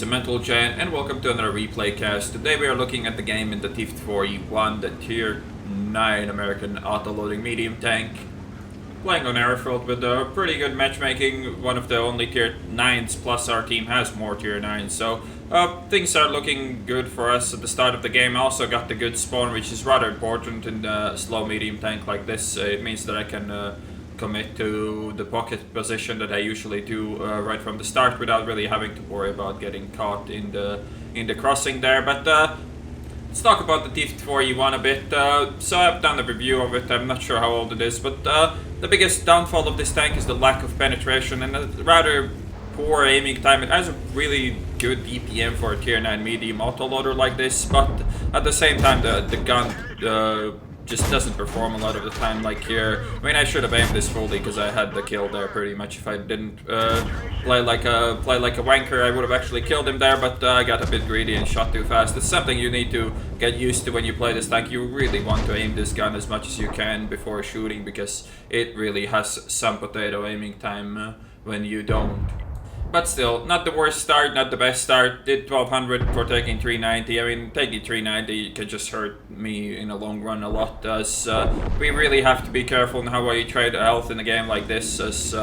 Z170 and welcome to another replay cast. Today we are looking at the game in the T54E1, the tier 9 American auto-loading medium tank. Playing on airfield with pretty good matchmaking, one of the only tier 9s, plus our team has more tier 9s, so things are looking good for us at the start of the game. I also got the good spawn, which is rather important in a slow medium tank like this. It means that I can commit to the pocket position that I usually do right from the start without really having to worry about getting caught in the crossing there. But let's talk about the T54E1 a bit. So I've done a review of it. I'm not sure how old it is, but the biggest downfall of this tank is the lack of penetration and a rather poor aiming time. It has a really good DPM for a tier 9 medium autoloader like this, but at the same time the gun just doesn't perform a lot of the time like here. I mean, I should have aimed this fully because I had the kill there pretty much. If I didn't play like a wanker, I would have actually killed him there, but I got a bit greedy and shot too fast. It's something you need to get used to when you play this tank. You really want to aim this gun as much as you can before shooting because it really has some potato aiming time when you don't. But still, not the worst start, not the best start. Did 1200 for taking 390. I mean, taking 390 can just hurt me in the long run a lot, as we really have to be careful in how we trade health in a game like this, as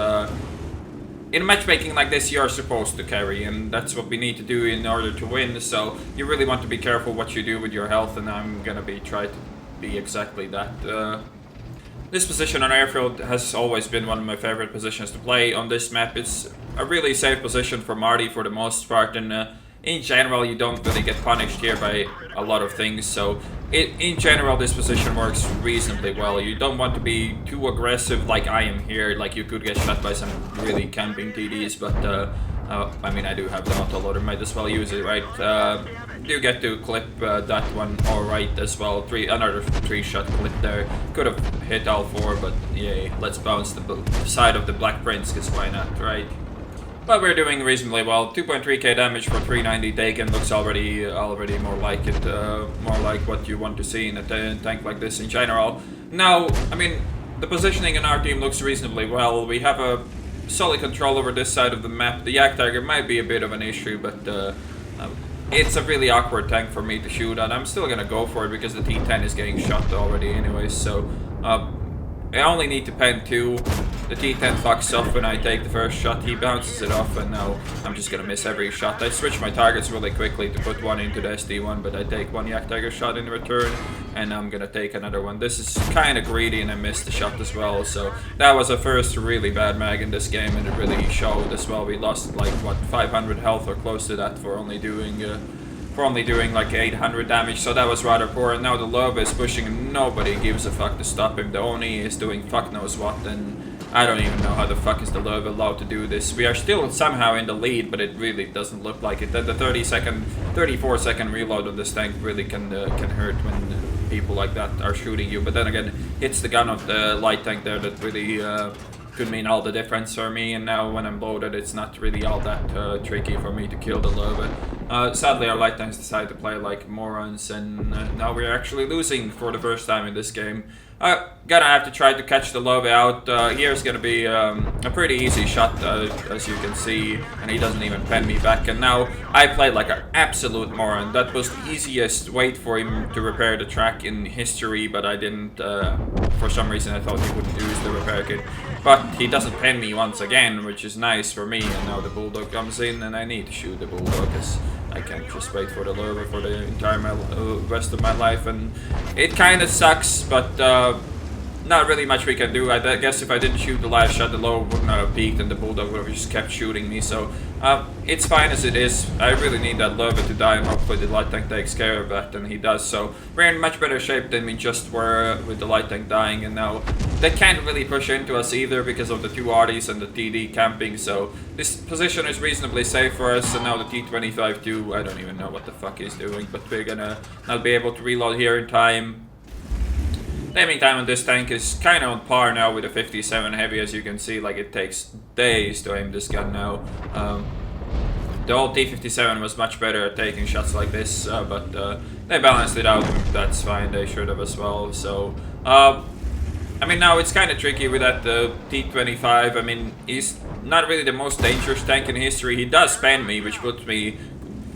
in matchmaking like this you are supposed to carry, and that's what we need to do in order to win. So you really want to be careful what you do with your health, and I'm gonna try to be exactly that. This position on airfield has always been one of my favorite positions to play on this map. It's a really safe position for Marty for the most part, and in general you don't really get punished here by a lot of things, so in general this position works reasonably well. You don't want to be too aggressive like I am here, like you could get shot by some really camping TDs, but I mean, I do have the autoloader, might as well use it, right? Do get to clip that one alright as well. Another 3-shot clip there. Could have hit all 4, but yay, let's bounce the side of the Black Prince, because why not, right? But we're doing reasonably well. 2.3k damage for 390 taken looks already more like it, more like what you want to see in a tank like this in general. Now, I mean, the positioning in our team looks reasonably well. We have a solid control over this side of the map. The Yak Tiger might be a bit of an issue, but it's a really awkward tank for me to shoot on. I'm still gonna go for it because the T10 is getting shot already anyways, so I only need to pen 2. The T10 fucks off when I take the first shot, he bounces it off, and now I'm just gonna miss every shot. I switch my targets really quickly to put one into the SD1, but I take one Yak Tiger shot in return, and I'm gonna take another one. This is kind of greedy, and I missed the shot as well, so that was a first really bad mag in this game, and it really showed as well. We lost like, what, 500 health or close to that for only doing like 800 damage, so that was rather poor. And now the Love is pushing and nobody gives a fuck to stop him. The Oni is doing fuck knows what, and I don't even know how the fuck is the Love allowed to do this. We are still somehow in the lead, but it really doesn't look like it. The 34-second reload of this tank really can hurt when people like that are shooting you. But then again, it's the gun of the light tank there that really could mean all the difference for me, and now when I'm loaded it's not really all that tricky for me to kill the Lobe. Sadly our light tanks decide to play like morons, and now we're actually losing for the first time in this game. Gonna have to try to catch the Lobe out. Here's gonna be a pretty easy shot, as you can see, and he doesn't even pen me back, and now I played like an absolute moron. That was the easiest wait for him to repair the track in history, but I didn't. For some reason I thought he wouldn't use the repair kit, but he doesn't pen me once again, which is nice for me, and now the Bulldog comes in, and I need to shoot the Bulldog, because I can't just wait for the Lobe for the entire rest of my life, and it kind of sucks, but not really much we can do. I guess if I didn't shoot the last shot, the Lobe wouldn't have peaked and the Bulldog would have just kept shooting me, so it's fine as it is. I really need that Lobe to die, and hopefully the light tank takes care of that, and he does, so we're in much better shape than we just were with the light tank dying, and now they can't really push into us either because of the 2 Arties and the TD camping, so this position is reasonably safe for us. And now the T25-2, I don't even know what the fuck he's doing, but we're gonna not be able to reload here in time. The aiming time on this tank is kind of on par now with the 57 heavy, as you can see. Like, it takes days to aim this gun now. The old T57 was much better at taking shots like this, but they balanced it out. That's fine, they should have as well. So I mean, now it's kind of tricky with that T25. I mean, he's not really the most dangerous tank in history. He does pen me, which puts me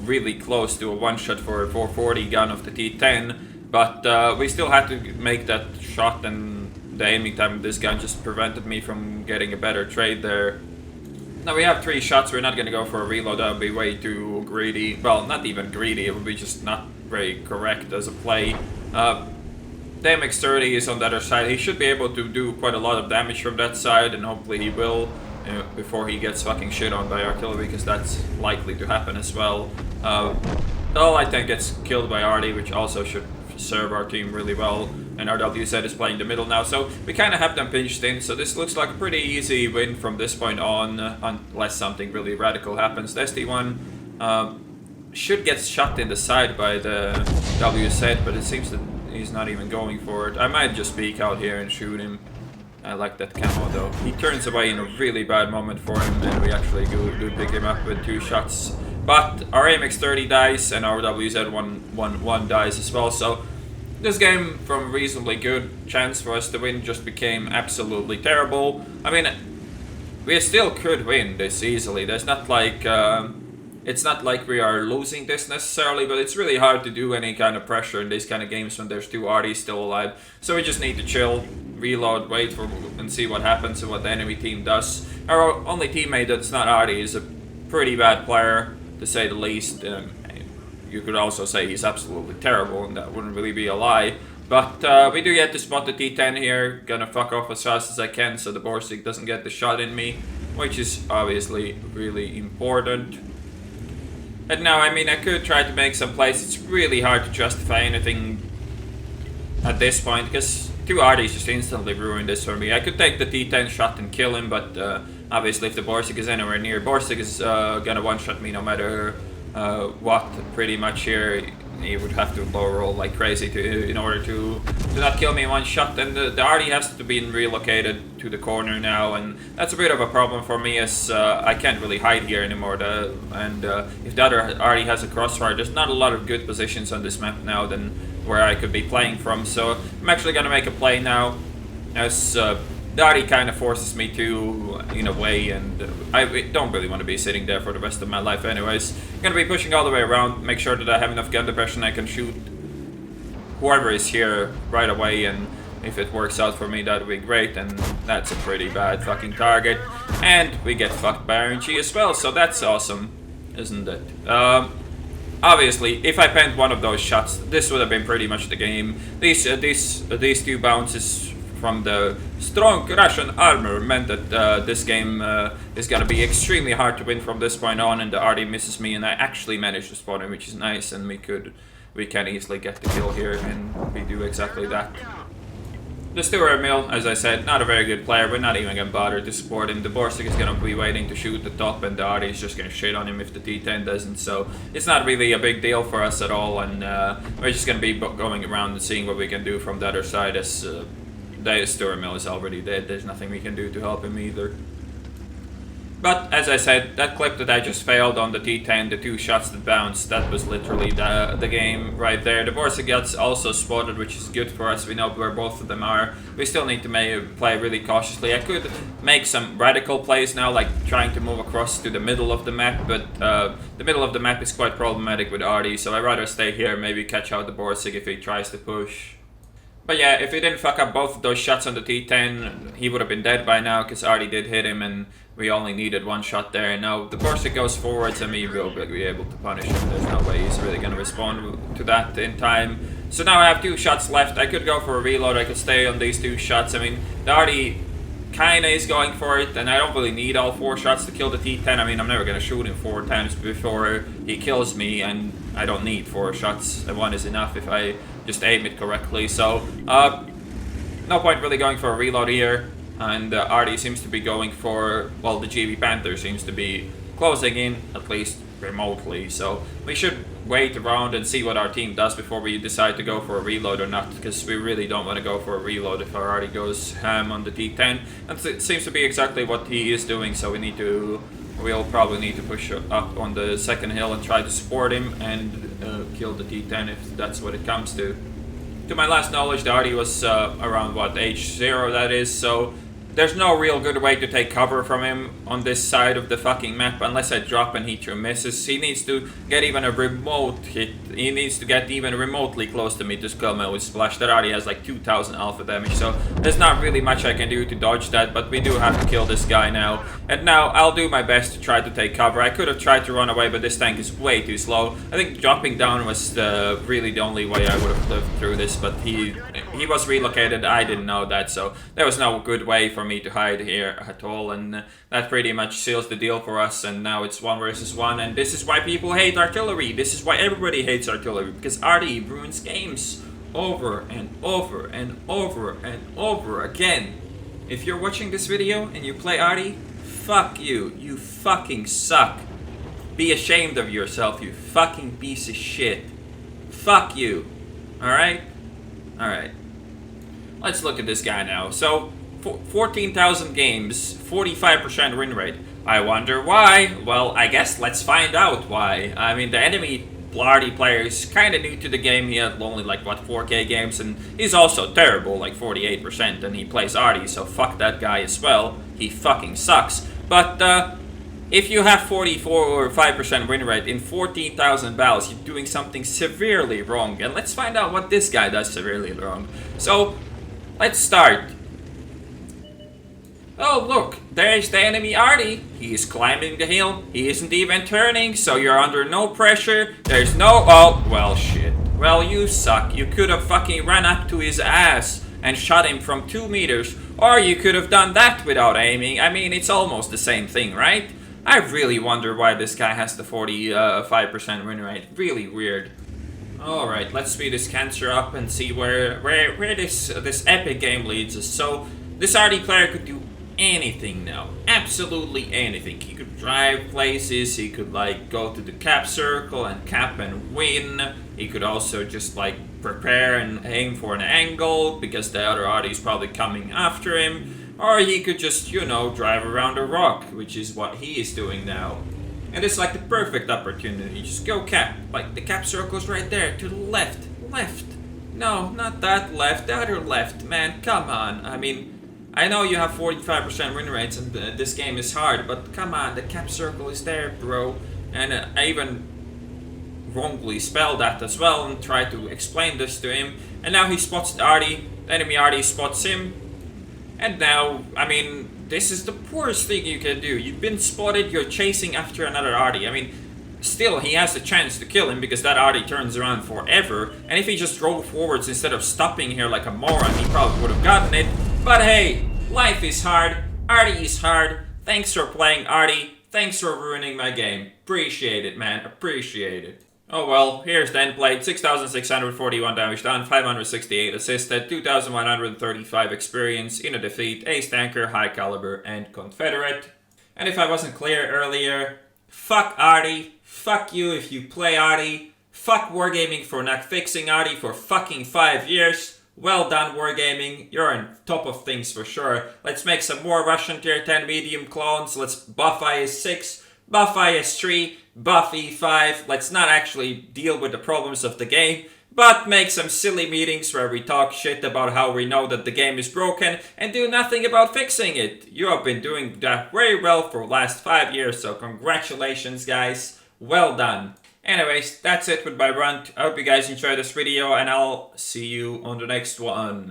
really close to a one-shot for a 440 gun of the T10, but we still had to make that shot, and the aiming time of this gun just prevented me from getting a better trade there. Now we have 3 shots, we're not going to go for a reload, that would be way too greedy. Well, not even greedy, it would be just not very correct as a play. The MX-30 is on the other side. He should be able to do quite a lot of damage from that side, and hopefully he will before he gets fucking shit on by artillery, because that's likely to happen as well. I think gets killed by Artie, which also should serve our team really well. And our WZ is playing the middle now, so we kind of have them pinched in. So this looks like a pretty easy win from this point on, unless something really radical happens. The SD1 should get shot in the side by the WZ, but it seems that he's not even going for it. I might just peek out here and shoot him. I like that camo though. He turns away in a really bad moment for him, and we actually do pick him up with 2 shots. But our MX-30 dies, and our WZ111 dies as well, so this game, from a reasonably good chance for us to win, just became absolutely terrible. I mean, we still could win this easily. There's not like it's not like we are losing this necessarily, but it's really hard to do any kind of pressure in these kind of games when there's 2 Arties still alive. So we just need to chill, reload, wait for and see what happens and what the enemy team does. Our only teammate that's not Artie is a pretty bad player, to say the least. You could also say he's absolutely terrible, and that wouldn't really be a lie. But we do get to spot the T10 here. Gonna fuck off as fast as I can so the Borsig doesn't get the shot in me, which is obviously really important. And now, I mean, I could try to make some plays. It's really hard to justify anything at this point, because 2 Arties just instantly ruined this for me. I could take the T10 shot and kill him, but obviously if the Borsig is anywhere near, Borsig is gonna one-shot me no matter what, pretty much here. He would have to low roll like crazy in order to not kill me in one shot. And the Artie has to be relocated to the corner now, and that's a bit of a problem for me, as I can't really hide here anymore. If the other Artie has a crossfire, there's not a lot of good positions on this map now than where I could be playing from. So I'm actually gonna make a play now, as the Artie kind of forces me to, in a way, and I don't really want to be sitting there for the rest of my life anyways. I'm gonna be pushing all the way around, make sure that I have enough gun depression I can shoot whoever is here right away, and if it works out for me, that would be great. And that's a pretty bad fucking target, and we get fucked by RNG as well, so that's awesome, isn't it? Obviously, if I penned one of those shots, this would have been pretty much the game. These 2 bounces from the strong Russian armor meant that this game is gonna be extremely hard to win from this point on, and the Artie misses me, and I actually managed to spot him, which is nice, and we can easily get the kill here, and we do exactly that. The Stuart Mill, as I said, not a very good player. We're not even gonna bother to support him. The Borsig is gonna be waiting to shoot the top, and the Artie is just gonna shit on him if the T10 doesn't. So it's not really a big deal for us at all, and we're just gonna be going around and seeing what we can do from the other side, as the Stuart Mill is already dead. There's nothing we can do to help him either. But as I said, that clip that I just failed on the T10, the 2 shots that bounced, that was literally the game right there. The Borsig gets also spotted, which is good for us. We know where both of them are. We still need to play really cautiously. I could make some radical plays now, like trying to move across to the middle of the map, but the middle of the map is quite problematic with Artie, so I'd rather stay here, maybe catch out the Borsig if he tries to push. But yeah, if he didn't fuck up both of those shots on the T10, he would have been dead by now, because Artie did hit him, and we only needed 1 shot there. And now the Borsig goes forwards, and we will be able to punish him. There's no way he's really going to respond to that in time. So now I have 2 shots left. I could go for a reload, I could stay on these 2 shots. I mean, the Artie kinda is going for it, and I don't really need all 4 shots to kill the T10. I mean, I'm never going to shoot him 4 times before he kills me, and I don't need 4 shots. 1 is enough if I just aim it correctly. So no point really going for a reload here, and Artie seems to be going for, well, the GB Panther seems to be closing in, at least remotely, so we should wait around and see what our team does before we decide to go for a reload or not, because we really don't want to go for a reload if our Artie goes ham on the T10, and it seems to be exactly what he is doing. So we'll probably need to push up on the second hill and try to support him and kill the T10 if that's what it comes to. To my last knowledge, the Artie was around, what, H0 that is, so there's no real good way to take cover from him on this side of the fucking map unless I drop and he through misses. He needs to get even a remote hit. He needs to get even remotely close to me to kill me with Splash. That already has like 2000 alpha damage, so there's not really much I can do to dodge that, but we do have to kill this guy now. And now I'll do my best to try to take cover. I could have tried to run away, but this tank is way too slow. I think dropping down was really the only way I would have lived through this, but he was relocated. I didn't know that, so there was no good way for me to hide here at all, and that pretty much seals the deal for us. And now it's 1 versus 1, and this is why people hate artillery. This is why everybody hates artillery, because arty ruins games over and over and over and over again. If you're watching this video and you play arty, fuck you. You fucking suck. Be ashamed of yourself, you fucking piece of shit. Fuck you. Alright? Alright. Let's look at this guy now. So, 14,000 games, 45% win rate. I wonder why. Well, I guess let's find out why. I mean, the enemy arty player is kind of new to the game. He had only like, what, 4K games, and he's also terrible, like 48%, and he plays arty, so fuck that guy as well. He fucking sucks. But, if you have 44 or 5% win rate in 14,000 battles, you're doing something severely wrong. And let's find out what this guy does severely wrong. So, let's start. Oh, look, there's the enemy arty. He's climbing the hill. He isn't even turning, so you're under no pressure. There's no... Oh, well, shit. Well, you suck. You could have fucking run up to his ass and shot him from 2 meters. Or you could have done that without aiming. I mean, it's almost the same thing, right? I really wonder why this guy has the 45% win rate. Really weird. Alright, let's speed this cancer up and see where this epic game leads us. So, this arty player could do anything now. Absolutely anything. He could drive places, he could like go to the cap circle and cap and win. He could also just like prepare and aim for an angle because the other arty is probably coming after him. Or he could just, you know, drive around a rock, which is what he is doing now. And it's like the perfect opportunity. Just go cap. Like, the cap circle's right there, to the left. Left. No, not that left, the other left. Man, come on. I mean, I know you have 45% win rates and this game is hard, but come on, the cap circle is there, bro. And I even wrongly spelled that as well and tried to explain this to him. And now he spots the arty. The enemy arty spots him. And now, I mean, this is the worst thing you can do. You've been spotted, you're chasing after another arty. I mean, still, he has the chance to kill him because that arty turns around forever. And if he just drove forwards instead of stopping here like a moron, he probably would have gotten it. But hey, life is hard. Arty is hard. Thanks for playing arty. Thanks for ruining my game. Appreciate it, man. Appreciate it. Oh well, here's the end plate. 6,641 damage done, 568 assisted, 2,135 experience in a defeat, ace tanker, high caliber, and Confederate. And if I wasn't clear earlier, fuck arty, fuck you if you play arty, fuck Wargaming for not fixing arty for fucking 5 years. Well done, Wargaming, you're on top of things for sure. Let's make some more Russian tier 10 medium clones. Let's buff IS-6, buff IS-3, buff E5. Let's not actually deal with the problems of the game, but make some silly meetings where we talk shit about how we know that the game is broken and do nothing about fixing it. You have been doing that very well for the last 5 years, so congratulations, guys. Well done. Anyways, that's it with my rant. I hope you guys enjoyed this video, and I'll see you on the next one.